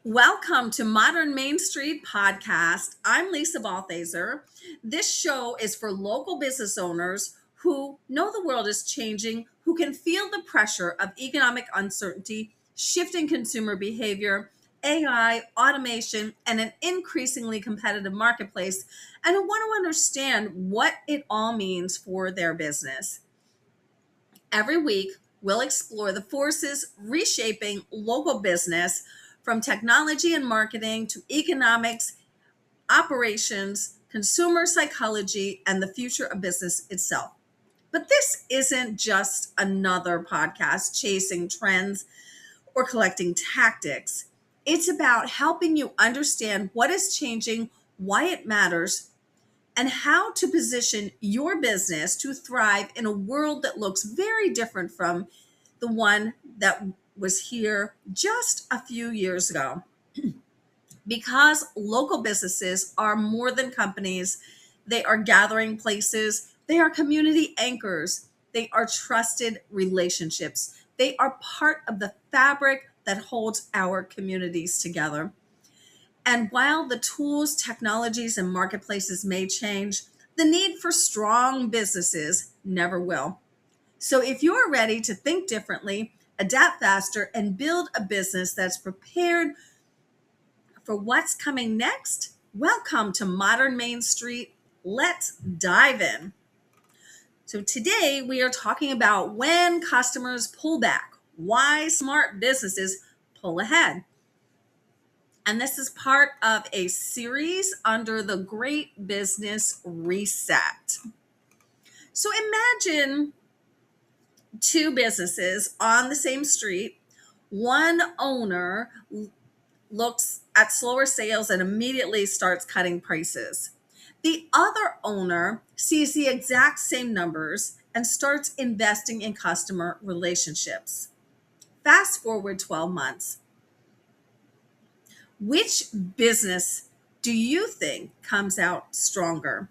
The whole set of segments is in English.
Welcome to Modern Main Street Podcast. I'm Lisa Balthaser. This show is for local business owners who know the world is changing, who can feel the pressure of economic uncertainty, shifting consumer behavior, AI, automation, and an increasingly competitive marketplace, and who want to understand what it all means for their business. Every week, we'll explore the forces reshaping local business from technology and marketing to economics, operations, consumer psychology, and the future of business itself. But this isn't just another podcast chasing trends or collecting tactics. It's about helping you understand what is changing, why it matters, and how to position your business to thrive in a world that looks very different from the one that was here just a few years ago. Because local businesses are more than companies, they are gathering places, they are community anchors, they are trusted relationships, they are part of the fabric that holds our communities together. And while the tools, technologies, and marketplaces may change, the need for strong businesses never will. So if you're ready to think differently, adapt faster, and build a business that's prepared for what's coming next, welcome to Modern Main Street. Let's dive in. So today we are talking about when customers pull back, why smart businesses pull ahead. And this is part of a series under the Great Business Reset. So imagine two businesses on the same street. One owner looks at slower sales and immediately starts cutting prices. The other owner sees the exact same numbers and starts investing in customer relationships. Fast forward 12 months. Which business do you think comes out stronger?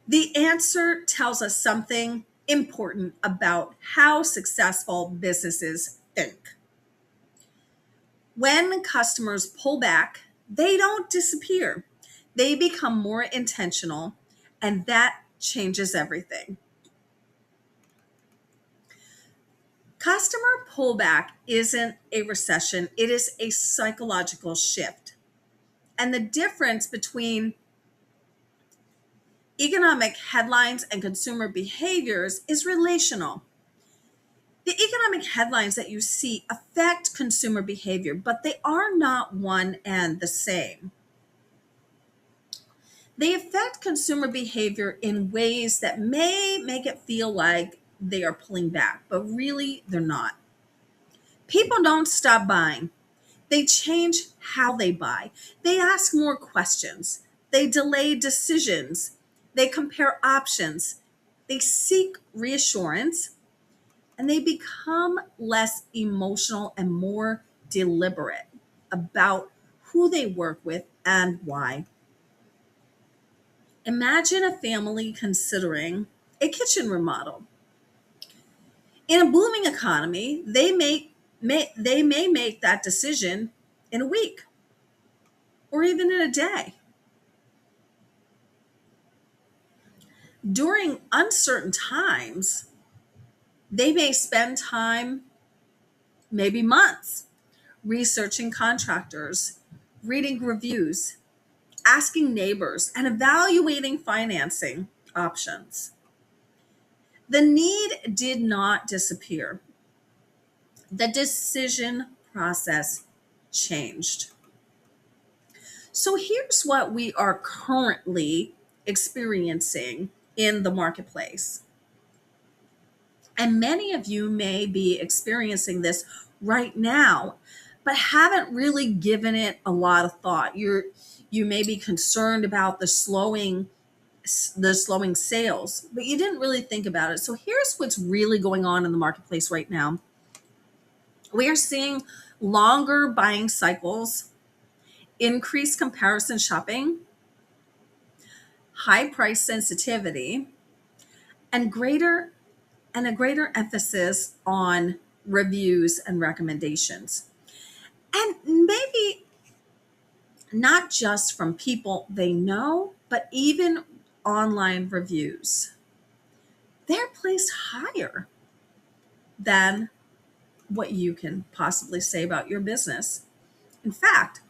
The answer tells us something important about how successful businesses think. When customers pull back, they don't disappear. They become more intentional, and that changes everything. Customer pullback isn't a recession, it is a psychological shift. And the difference between economic headlines and consumer behaviors is relational. The economic headlines that you see affect consumer behavior, but they are not one and the same. They affect consumer behavior in ways that may make it feel like they are pulling back, but really they're not. People don't stop buying. They change how they buy. They ask more questions. They delay decisions. They compare options. They seek reassurance, and they become less emotional and more deliberate about who they work with and why. Imagine a family considering a kitchen remodel. In a booming economy, they may make that decision in a week or even in a day. During uncertain times, they may spend time, maybe months, researching contractors, reading reviews, asking neighbors, and evaluating financing options. The need did not disappear. The decision process changed. So here's what we are currently experiencing in the marketplace. And many of you may be experiencing this right now, but haven't really given it a lot of thought. You may be concerned about the slowing sales, but you didn't really think about it. So here's what's really going on in the marketplace right now. We are seeing longer buying cycles, increased comparison shopping, high price sensitivity, and a greater emphasis on reviews and recommendations. And maybe not just from people they know, but even online reviews. They're placed higher than what you can possibly say about your business. In fact,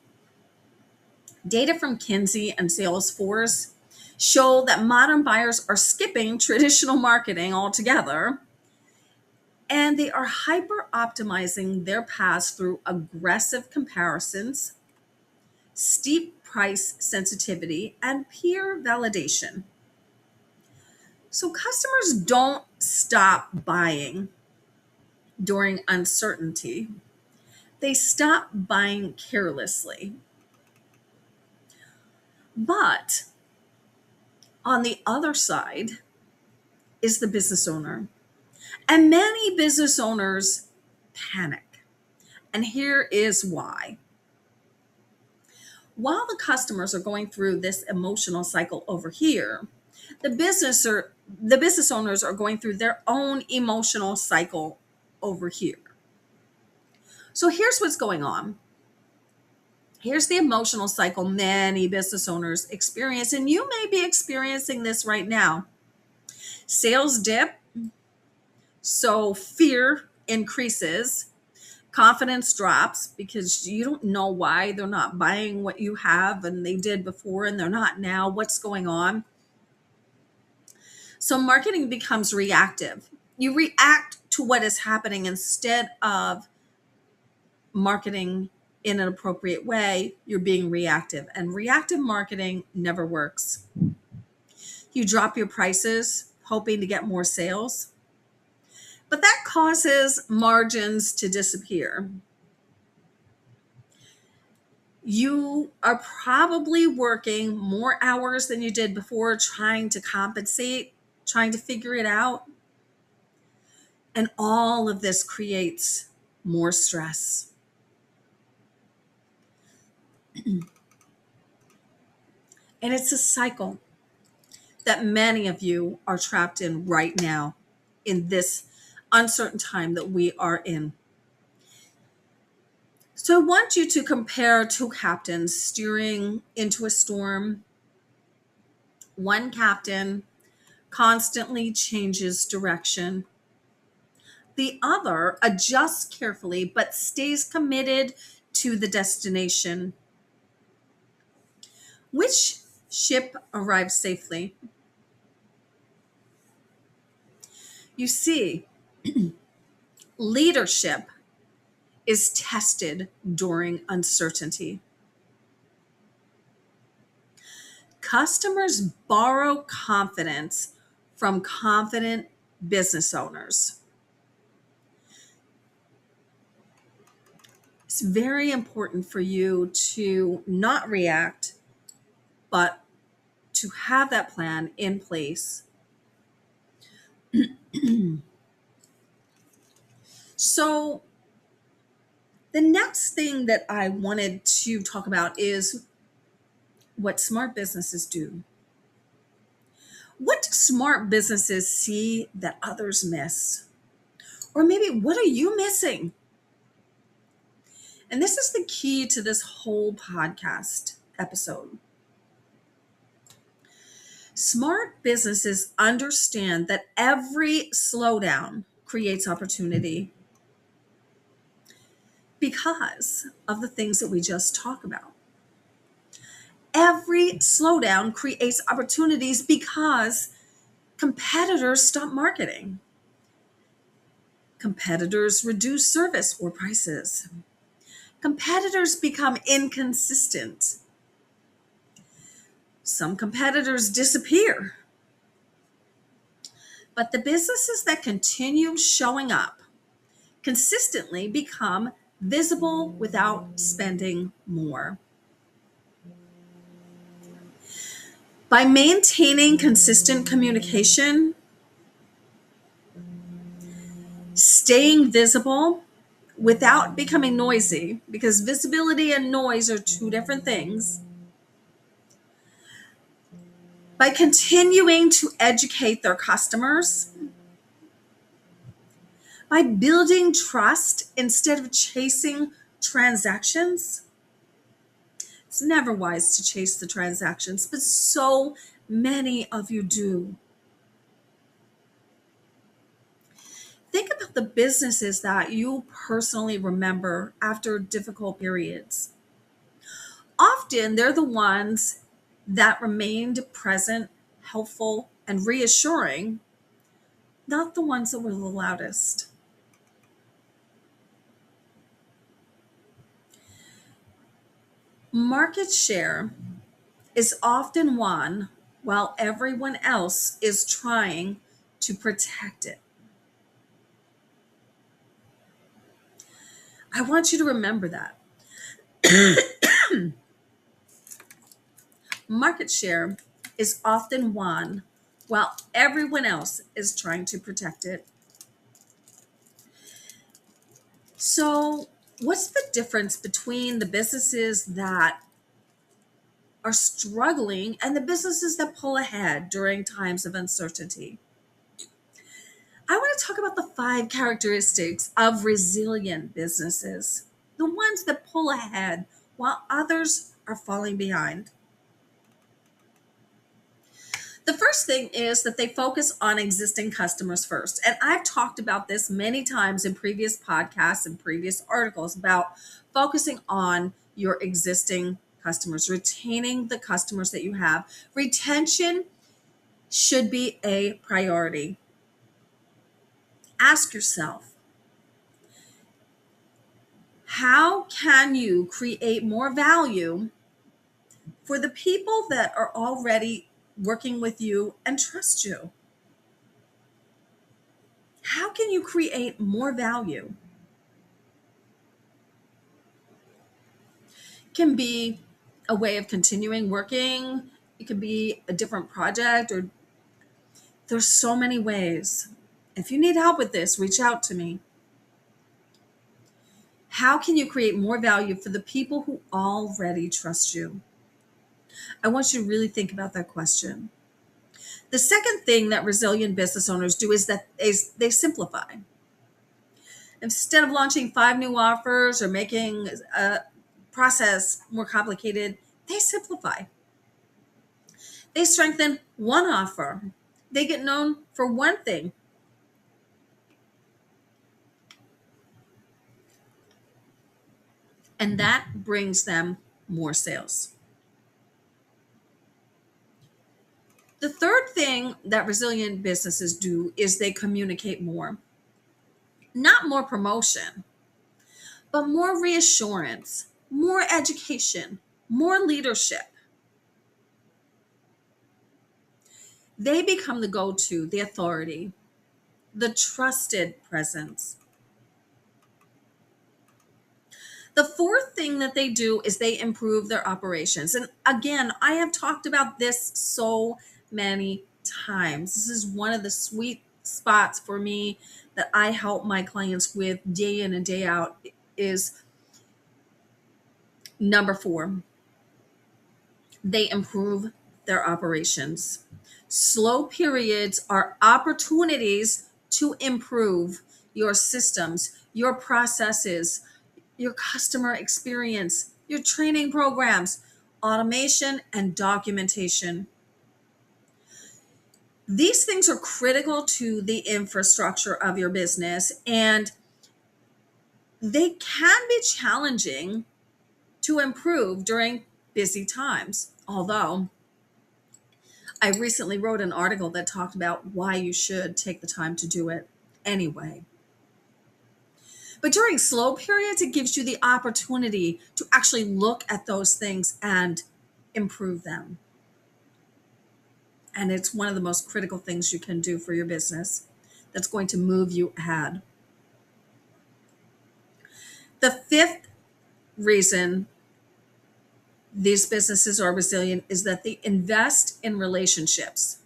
data from Kinsey and Salesforce show that modern buyers are skipping traditional marketing altogether, and they are hyper optimizing their paths through aggressive comparisons, steep price sensitivity, and peer validation. So customers don't stop buying during uncertainty. They stop buying carelessly. But on the other side is the business owner. And many business owners panic. And here is why. While the customers are going through this emotional cycle over here, the business owners are going through their own emotional cycle over here. So here's what's going on. Here's the emotional cycle many business owners experience, and you may be experiencing this right now. Sales dip, so fear increases. Confidence drops because you don't know why they're not buying what you have and they did before and they're not now. What's going on? So marketing becomes reactive. You react to what is happening instead of marketing in an appropriate way. You're being reactive, and reactive marketing never works. You drop your prices hoping to get more sales, but that causes margins to disappear. You are probably working more hours than you did before, trying to compensate, trying to figure it out. And all of this creates more stress. And it's a cycle that many of you are trapped in right now, in this uncertain time that we are in. So I want you to compare two captains steering into a storm. One captain constantly changes direction. The other adjusts carefully but stays committed to the destination. Which ship arrives safely? You see, leadership is tested during uncertainty. Customers borrow confidence from confident business owners. It's very important for you to not react, but to have that plan in place. So, the next thing that I wanted to talk about is what smart businesses do. What do smart businesses see that others miss? Or maybe what are you missing? And this is the key to this whole podcast episode. Smart businesses understand that every slowdown creates opportunity because of the things that we just talked about. Every slowdown creates opportunities because competitors stop marketing. Competitors reduce service or prices. Competitors become inconsistent. Some competitors disappear. But the businesses that continue showing up consistently become visible without spending more. By maintaining consistent communication, staying visible without becoming noisy, because visibility and noise are two different things. By continuing to educate their customers, by building trust instead of chasing transactions. It's never wise to chase the transactions, but so many of you do. Think about the businesses that you personally remember after difficult periods. Often they're the ones that remained present, helpful, and reassuring, not the ones that were the loudest. Market share is often won while everyone else is trying to protect it. I want you to remember that. Market share is often won while everyone else is trying to protect it. So, what's the difference between the businesses that are struggling and the businesses that pull ahead during times of uncertainty? I want to talk about the 5 characteristics of resilient businesses, the ones that pull ahead while others are falling behind. The first thing is that they focus on existing customers first. And I've talked about this many times in previous podcasts and previous articles about focusing on your existing customers, retaining the customers that you have. Retention should be a priority. Ask yourself, how can you create more value for the people that are already working with you and trust you? How can you create more value? It can be a way of continuing working. It can be a different project, or there's so many ways. If you need help with this, reach out to me. How can you create more value for the people who already trust you? I want you to really think about that question. The second thing that resilient business owners do is that they simplify. Instead of launching 5 new offers or making a process more complicated, they simplify. They strengthen one offer. They get known for one thing. And that brings them more sales. The third thing that resilient businesses do is they communicate more. Not more promotion, but more reassurance, more education, more leadership. They become the go-to, the authority, the trusted presence. The fourth thing that they do is they improve their operations. And again, I have talked about this so many times. This is one of the sweet spots for me that I help my clients with day in and day out is number 4. They improve their operations. Slow periods are opportunities to improve your systems, your processes, your customer experience, your training programs, automation, and documentation. These things are critical to the infrastructure of your business, and they can be challenging to improve during busy times. Although I recently wrote an article that talked about why you should take the time to do it anyway. But during slow periods, it gives you the opportunity to actually look at those things and improve them. And it's one of the most critical things you can do for your business that's going to move you ahead. The fifth reason these businesses are resilient is that they invest in relationships.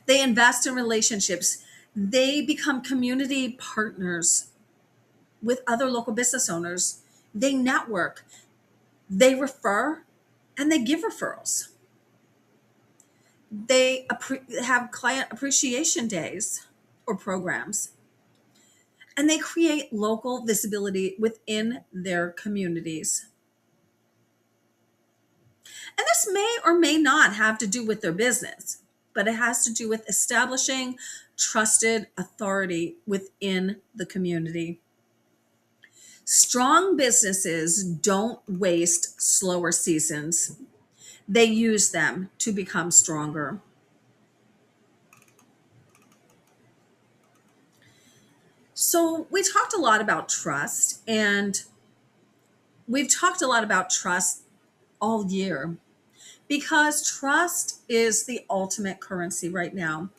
They invest in relationships. They become community partners with other local business owners. They network, they refer, and they give referrals. They have client appreciation days or programs. and they create local visibility within their communities. And this may or may not have to do with their business, but it has to do with establishing trusted authority within the community. Strong businesses don't waste slower seasons. They use them to become stronger. So, we talked a lot about trust, and we've talked a lot about trust all year because trust is the ultimate currency right now.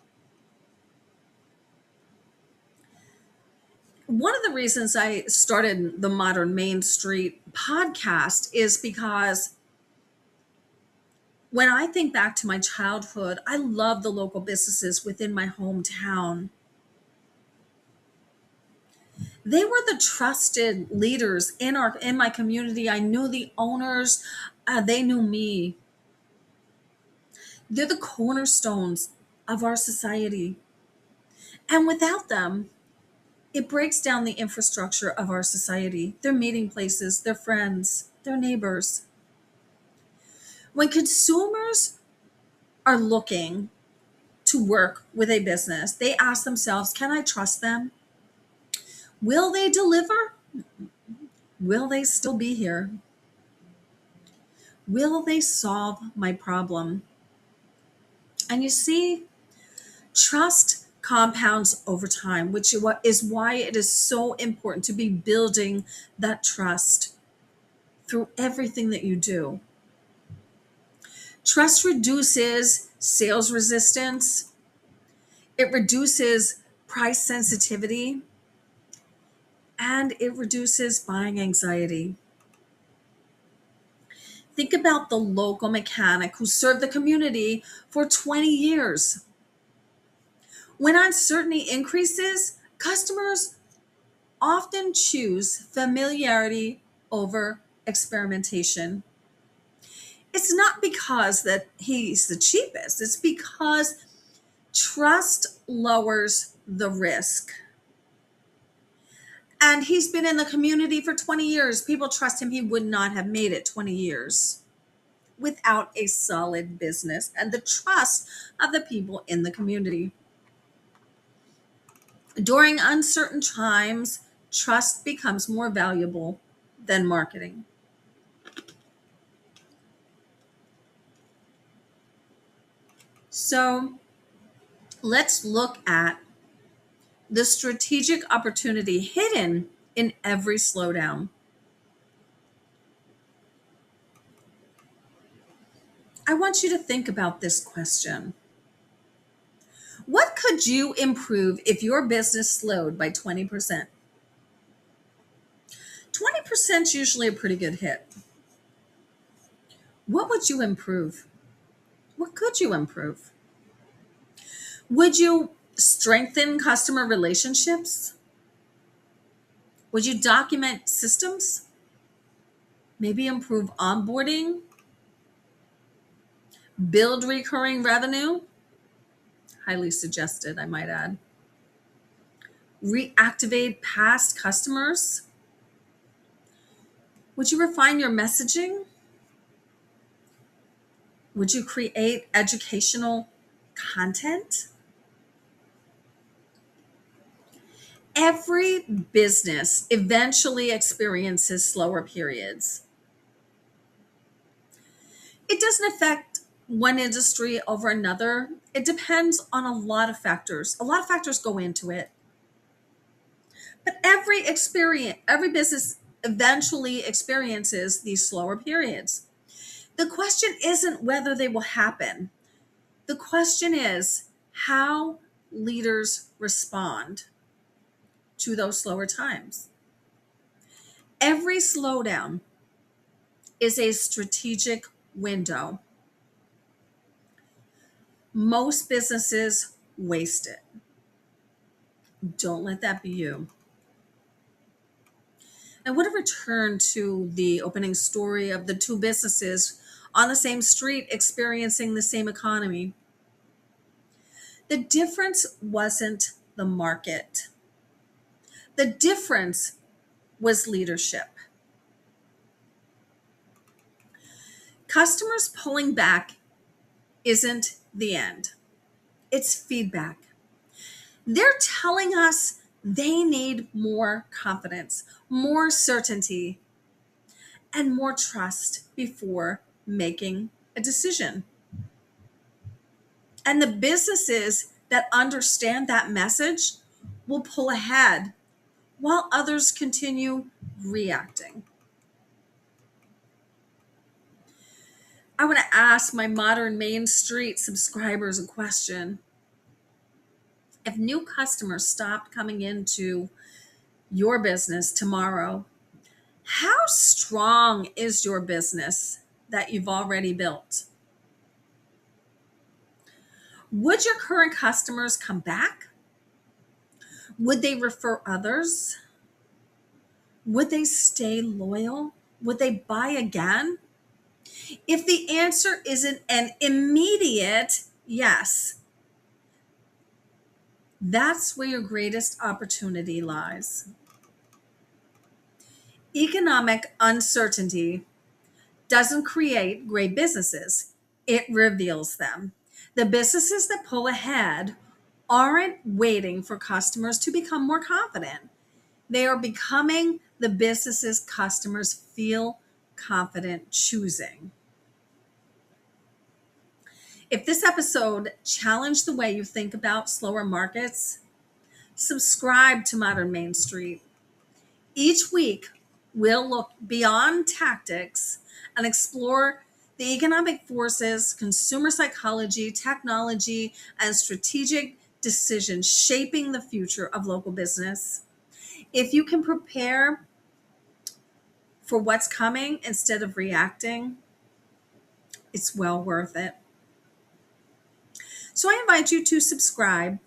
One of the reasons I started the Modern Main Street podcast is because when I think back to my childhood, I love the local businesses within my hometown. They were the trusted leaders in my community. I knew the owners, they knew me. They're the cornerstones of our society. And without them, it breaks down the infrastructure of our society. Their meeting places, their friends, their neighbors. When consumers are looking to work with a business, they ask themselves, can I trust them? Will they deliver? Will they still be here? Will they solve my problem? And you see, trust compounds over time, which is why it is so important to be building that trust through everything that you do. Trust reduces sales resistance, it reduces price sensitivity, and it reduces buying anxiety. Think about the local mechanic who served the community for 20 years. When uncertainty increases, customers often choose familiarity over experimentation. It's not because that he's the cheapest, it's because trust lowers the risk. And he's been in the community for 20 years. People trust him. He would not have made it 20 years without a solid business and the trust of the people in the community. During uncertain times, trust becomes more valuable than marketing. So let's look at the strategic opportunity hidden in every slowdown. I want you to think about this question. What could you improve if your business slowed by 20%? 20% is usually a pretty good hit. What would you improve? What could you improve? Would you strengthen customer relationships? Would you document systems? Maybe improve onboarding? Build recurring revenue? Highly suggested, I might add. Reactivate past customers? Would you refine your messaging? Would you create educational content? Every business eventually experiences slower periods. It doesn't affect one industry over another. It depends on a lot of factors. A lot of factors go into it. But every business eventually experiences these slower periods. The question isn't whether they will happen. The question is how leaders respond to those slower times. Every slowdown is a strategic window. Most businesses waste it. Don't let that be you. I want to return to the opening story of the two businesses on the same street experiencing the same economy. The difference wasn't the market. The difference was leadership. Customers pulling back isn't the end, it's feedback. They're telling us they need more confidence, more certainty, and more trust before making a decision. And the businesses that understand that message will pull ahead while others continue reacting. I want to ask my Modern Main Street subscribers a question. If new customers stopped coming into your business tomorrow, how strong is your business that you've already built? Would your current customers come back? Would they refer others? Would they stay loyal? Would they buy again? If the answer isn't an immediate yes, that's where your greatest opportunity lies. Economic uncertainty doesn't create great businesses, it reveals them. The businesses that pull ahead aren't waiting for customers to become more confident. They are becoming the businesses customers feel confident choosing. If this episode challenged the way you think about slower markets, subscribe to Modern Main Street. Each week, we'll look beyond tactics and explore the economic forces, consumer psychology, technology, and strategic decisions shaping the future of local business. If you can prepare for what's coming instead of reacting, it's well worth it. So I invite you to subscribe,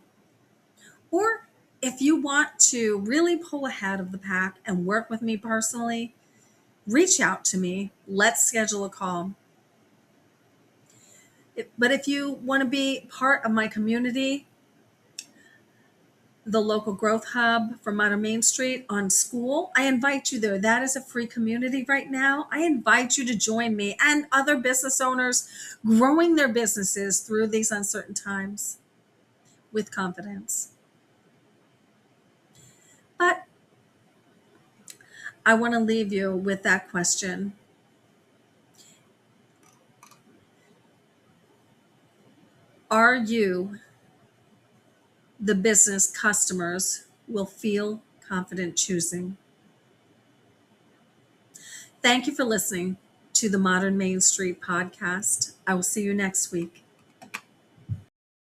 or if you want to really pull ahead of the pack and work with me personally, reach out to me. Let's schedule a call. But if you want to be part of my community, the local growth hub for Modern Main Street on School, I invite you there. That is a free community right now. I invite you to join me and other business owners growing their businesses through these uncertain times with confidence. But I want to leave you with that question. Are you the business customers will feel confident choosing? Thank you for listening to the Modern Main Street podcast. I will see you next week.